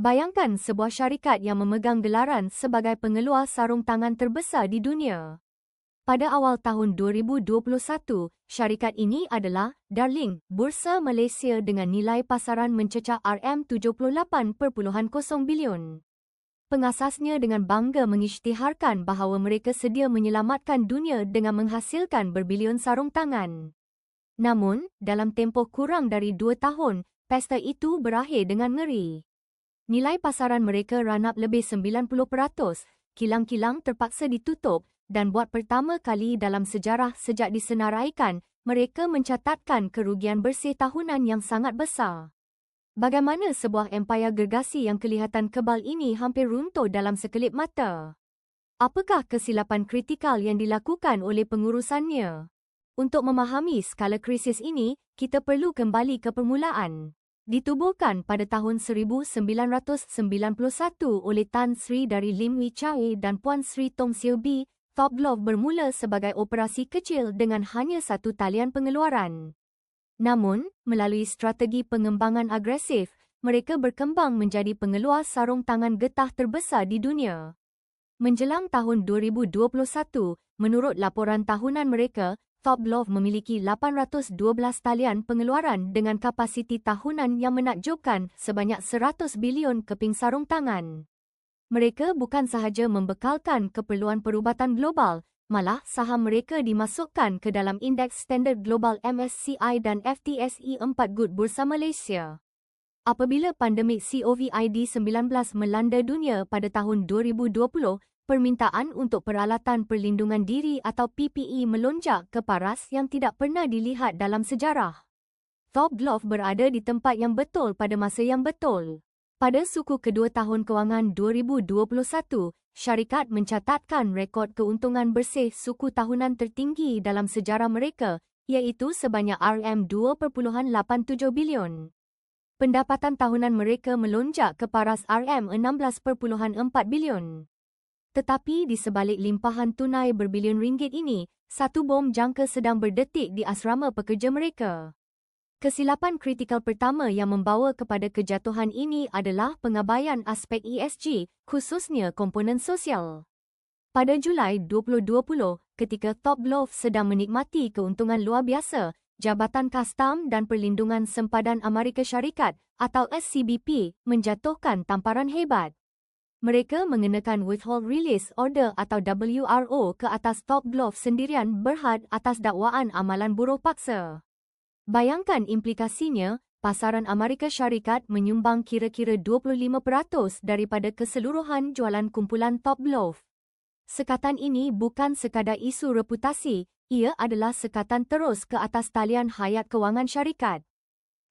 Bayangkan sebuah syarikat yang memegang gelaran sebagai pengeluar sarung tangan terbesar di dunia. Pada awal tahun 2021, syarikat ini adalah Darling, Bursa Malaysia dengan nilai pasaran mencecah RM78.0 bilion. Pengasasnya dengan bangga mengisytiharkan bahawa mereka sedia menyelamatkan dunia dengan menghasilkan berbilion sarung tangan. Namun, dalam tempoh kurang dari 2 tahun, pesta itu berakhir dengan ngeri. Nilai pasaran mereka run up lebih 90%, kilang-kilang terpaksa ditutup dan buat pertama kali dalam sejarah sejak disenaraikan, mereka mencatatkan kerugian bersih tahunan yang sangat besar. Bagaimana sebuah empayar gergasi yang kelihatan kebal ini hampir runtuh dalam sekelip mata? Apakah kesilapan kritikal yang dilakukan oleh pengurusannya? Untuk memahami skala krisis ini, kita perlu kembali ke permulaan. Ditubuhkan pada tahun 1991 oleh Tan Sri dari Lim Wee Chai dan Puan Sri Tong Siew Bee, Top Glove bermula sebagai operasi kecil dengan hanya satu talian pengeluaran. Namun, melalui strategi pengembangan agresif, mereka berkembang menjadi pengeluar sarung tangan getah terbesar di dunia. Menjelang tahun 2021, menurut laporan tahunan mereka, Top Glove memiliki 812 talian pengeluaran dengan kapasiti tahunan yang menakjubkan sebanyak 100 bilion keping sarung tangan. Mereka bukan sahaja membekalkan keperluan perubatan global, malah saham mereka dimasukkan ke dalam Indeks Standard Global MSCI dan FTSE 4 Good Bursa Malaysia. Apabila pandemik COVID-19 melanda dunia pada tahun 2020, permintaan untuk peralatan perlindungan diri atau PPE melonjak ke paras yang tidak pernah dilihat dalam sejarah. Top Glove berada di tempat yang betul pada masa yang betul. Pada suku kedua tahun kewangan 2021, syarikat mencatatkan rekod keuntungan bersih suku tahunan tertinggi dalam sejarah mereka, iaitu sebanyak RM2.87 bilion. Pendapatan tahunan mereka melonjak ke paras RM16.4 bilion. Tetapi di sebalik limpahan tunai berbilion ringgit ini, satu bom jangka sedang berdetik di asrama pekerja mereka. Kesilapan kritikal pertama yang membawa kepada kejatuhan ini adalah pengabaian aspek ESG, khususnya komponen sosial. Pada Julai 2020, ketika Top Glove sedang menikmati keuntungan luar biasa, Jabatan Kastam dan Perlindungan Sempadan Amerika Syarikat atau SCBP menjatuhkan tamparan hebat. Mereka mengenakan Withhold Release Order atau WRO ke atas Top Glove sendirian berhad atas dakwaan amalan buruh paksa. Bayangkan implikasinya, pasaran Amerika Syarikat menyumbang kira-kira 25% daripada keseluruhan jualan kumpulan Top Glove. Sekatan ini bukan sekadar isu reputasi, ia adalah sekatan terus ke atas talian hayat kewangan syarikat.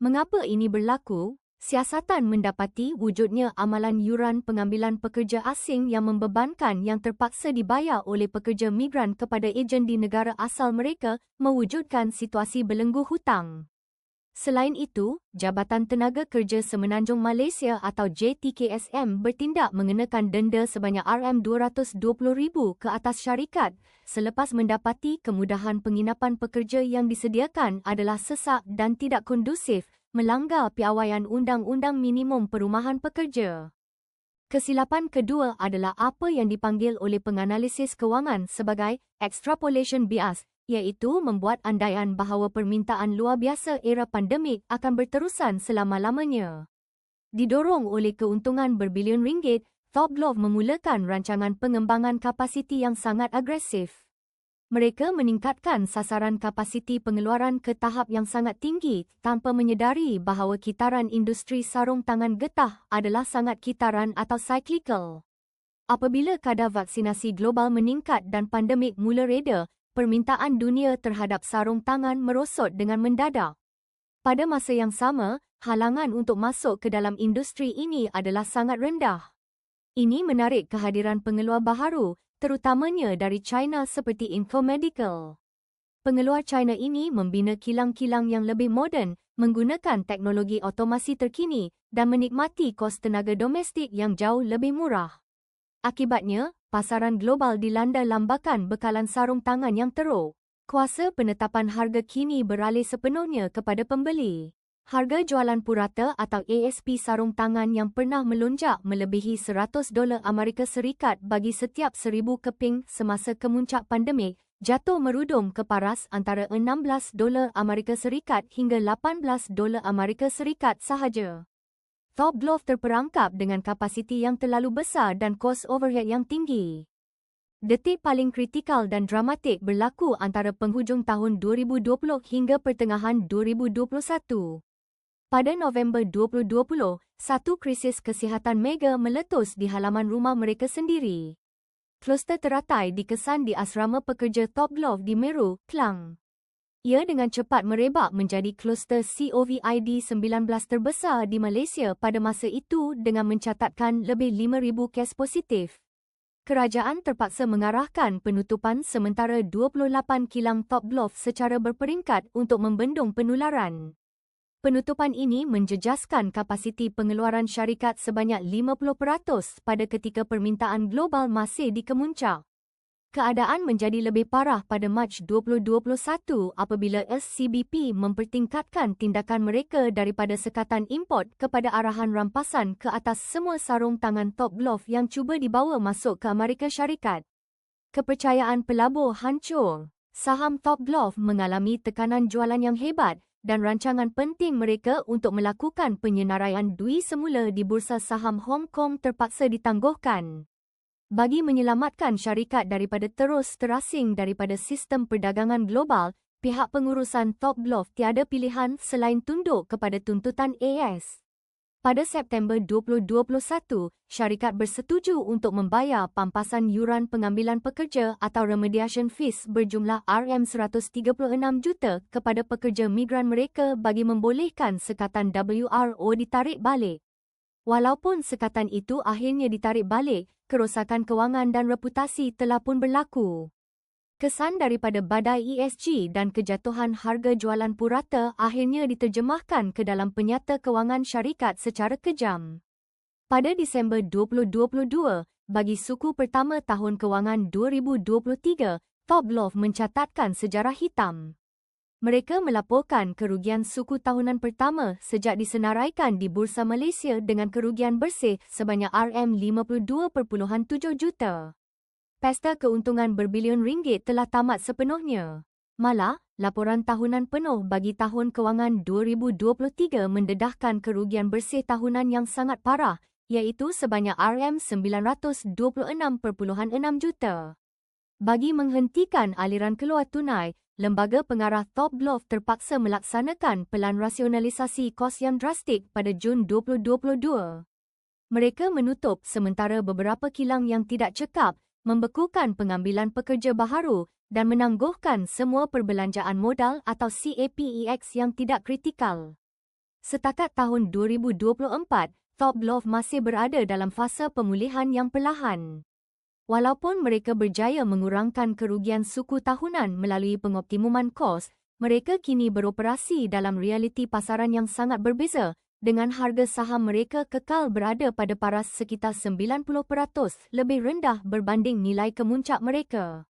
Mengapa ini berlaku? Siasatan mendapati wujudnya amalan yuran pengambilan pekerja asing yang membebankan yang terpaksa dibayar oleh pekerja migran kepada ejen di negara asal mereka mewujudkan situasi belenggu hutang. Selain itu, Jabatan Tenaga Kerja Semenanjung Malaysia atau JTKSM bertindak mengenakan denda sebanyak RM220,000 ke atas syarikat selepas mendapati kemudahan penginapan pekerja yang disediakan adalah sesak dan tidak kondusif, melanggar piawaian Undang-Undang Minimum Perumahan Pekerja. Kesilapan kedua adalah apa yang dipanggil oleh penganalisis kewangan sebagai extrapolation bias, iaitu membuat andaian bahawa permintaan luar biasa era pandemik akan berterusan selama-lamanya. Didorong oleh keuntungan berbilion ringgit, Top Glove memulakan rancangan pengembangan kapasiti yang sangat agresif. Mereka meningkatkan sasaran kapasiti pengeluaran ke tahap yang sangat tinggi tanpa menyedari bahawa kitaran industri sarung tangan getah adalah sangat kitaran atau cyclical. Apabila kadar vaksinasi global meningkat dan pandemik mula reda, permintaan dunia terhadap sarung tangan merosot dengan mendadak. Pada masa yang sama, halangan untuk masuk ke dalam industri ini adalah sangat rendah. Ini menarik kehadiran pengeluar baharu, terutamanya dari China seperti Inco Medical. Pengeluar China ini membina kilang-kilang yang lebih moden, menggunakan teknologi otomasi terkini dan menikmati kos tenaga domestik yang jauh lebih murah. Akibatnya, pasaran global dilanda lambakan bekalan sarung tangan yang teruk. Kuasa penetapan harga kini beralih sepenuhnya kepada pembeli. Harga jualan purata atau ASP sarung tangan yang pernah melonjak melebihi $100 Amerika Serikat bagi setiap 1,000 keping semasa kemuncak pandemik, jatuh merudum ke paras antara $16 Amerika Serikat hingga $18 Amerika Serikat sahaja. Top Glove terperangkap dengan kapasiti yang terlalu besar dan kos overhead yang tinggi. Detik paling kritikal dan dramatik berlaku antara penghujung tahun 2020 hingga pertengahan 2021. Pada November 2020, satu krisis kesihatan mega meletus di halaman rumah mereka sendiri. Kluster teratai dikesan di asrama pekerja Top Glove di Meru, Klang. Ia dengan cepat merebak menjadi kluster COVID-19 terbesar di Malaysia pada masa itu dengan mencatatkan lebih 5,000 kes positif. Kerajaan terpaksa mengarahkan penutupan sementara 28 kilang Top Glove secara berperingkat untuk membendung penularan. Penutupan ini menjejaskan kapasiti pengeluaran syarikat sebanyak 50% pada ketika permintaan global masih di kemuncak. Keadaan menjadi lebih parah pada Mac 2021 apabila SCBP mempertingkatkan tindakan mereka daripada sekatan import kepada arahan rampasan ke atas semua sarung tangan Top Glove yang cuba dibawa masuk ke Amerika Syarikat. Kepercayaan pelabur hancur. Saham Top Glove mengalami tekanan jualan yang hebat dan rancangan penting mereka untuk melakukan penyenaraian dui semula di bursa saham Hong Kong terpaksa ditangguhkan. Bagi menyelamatkan syarikat daripada terus terasing daripada sistem perdagangan global, pihak pengurusan Top Glove tiada pilihan selain tunduk kepada tuntutan AS. Pada September 2021, syarikat bersetuju untuk membayar pampasan yuran pengambilan pekerja atau remediation fees berjumlah RM136 juta kepada pekerja migran mereka bagi membolehkan sekatan WRO ditarik balik. Walaupun sekatan itu akhirnya ditarik balik, kerosakan kewangan dan reputasi telah pun berlaku. Kesan daripada badai ESG dan kejatuhan harga jualan purata akhirnya diterjemahkan ke dalam penyata kewangan syarikat secara kejam. Pada Disember 2022, bagi suku pertama tahun kewangan 2023, Top Glove mencatatkan sejarah hitam. Mereka melaporkan kerugian suku tahunan pertama sejak disenaraikan di Bursa Malaysia dengan kerugian bersih sebanyak RM52.7 juta. Pesta keuntungan berbilion ringgit telah tamat sepenuhnya. Malah, laporan tahunan penuh bagi tahun kewangan 2023 mendedahkan kerugian bersih tahunan yang sangat parah, iaitu sebanyak RM926.6 juta. Bagi menghentikan aliran keluar tunai, Lembaga Pengarah Top Glove terpaksa melaksanakan pelan rasionalisasi kos yang drastik pada Jun 2022. Mereka menutup sementara beberapa kilang yang tidak cekap, membekukan pengambilan pekerja baharu dan menangguhkan semua perbelanjaan modal atau CAPEX yang tidak kritikal. Setakat tahun 2024, Top Glove masih berada dalam fasa pemulihan yang perlahan. Walaupun mereka berjaya mengurangkan kerugian suku tahunan melalui pengoptimuman kos, mereka kini beroperasi dalam realiti pasaran yang sangat berbeza, dengan harga saham mereka kekal berada pada paras sekitar 90% lebih rendah berbanding nilai kemuncak mereka.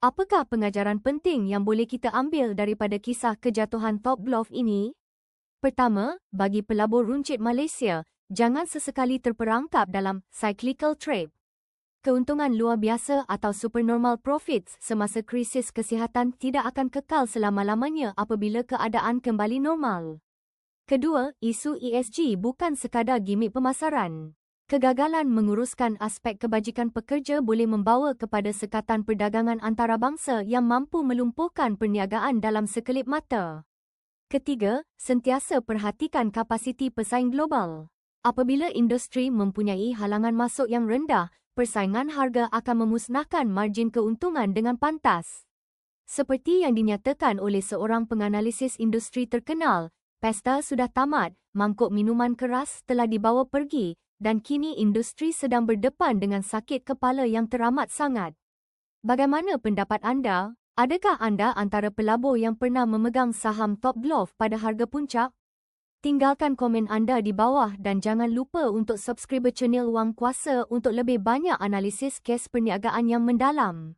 Apakah pengajaran penting yang boleh kita ambil daripada kisah kejatuhan Top Glove ini? Pertama, bagi pelabur runcit Malaysia, jangan sesekali terperangkap dalam cyclical trap. Keuntungan luar biasa atau supernormal profits semasa krisis kesihatan tidak akan kekal selama-lamanya apabila keadaan kembali normal. Kedua, isu ESG bukan sekadar gimik pemasaran. Kegagalan menguruskan aspek kebajikan pekerja boleh membawa kepada sekatan perdagangan antarabangsa yang mampu melumpuhkan perniagaan dalam sekelip mata. Ketiga, sentiasa perhatikan kapasiti pesaing global. Apabila industri mempunyai halangan masuk yang rendah, persaingan harga akan memusnahkan margin keuntungan dengan pantas. Seperti yang dinyatakan oleh seorang penganalisis industri terkenal, pesta sudah tamat, mangkuk minuman keras telah dibawa pergi dan kini industri sedang berdepan dengan sakit kepala yang teramat sangat. Bagaimana pendapat anda? Adakah anda antara pelabur yang pernah memegang saham Top Glove pada harga puncak? Tinggalkan komen anda di bawah dan jangan lupa untuk subscribe channel Wang Kuasa untuk lebih banyak analisis kes perniagaan yang mendalam.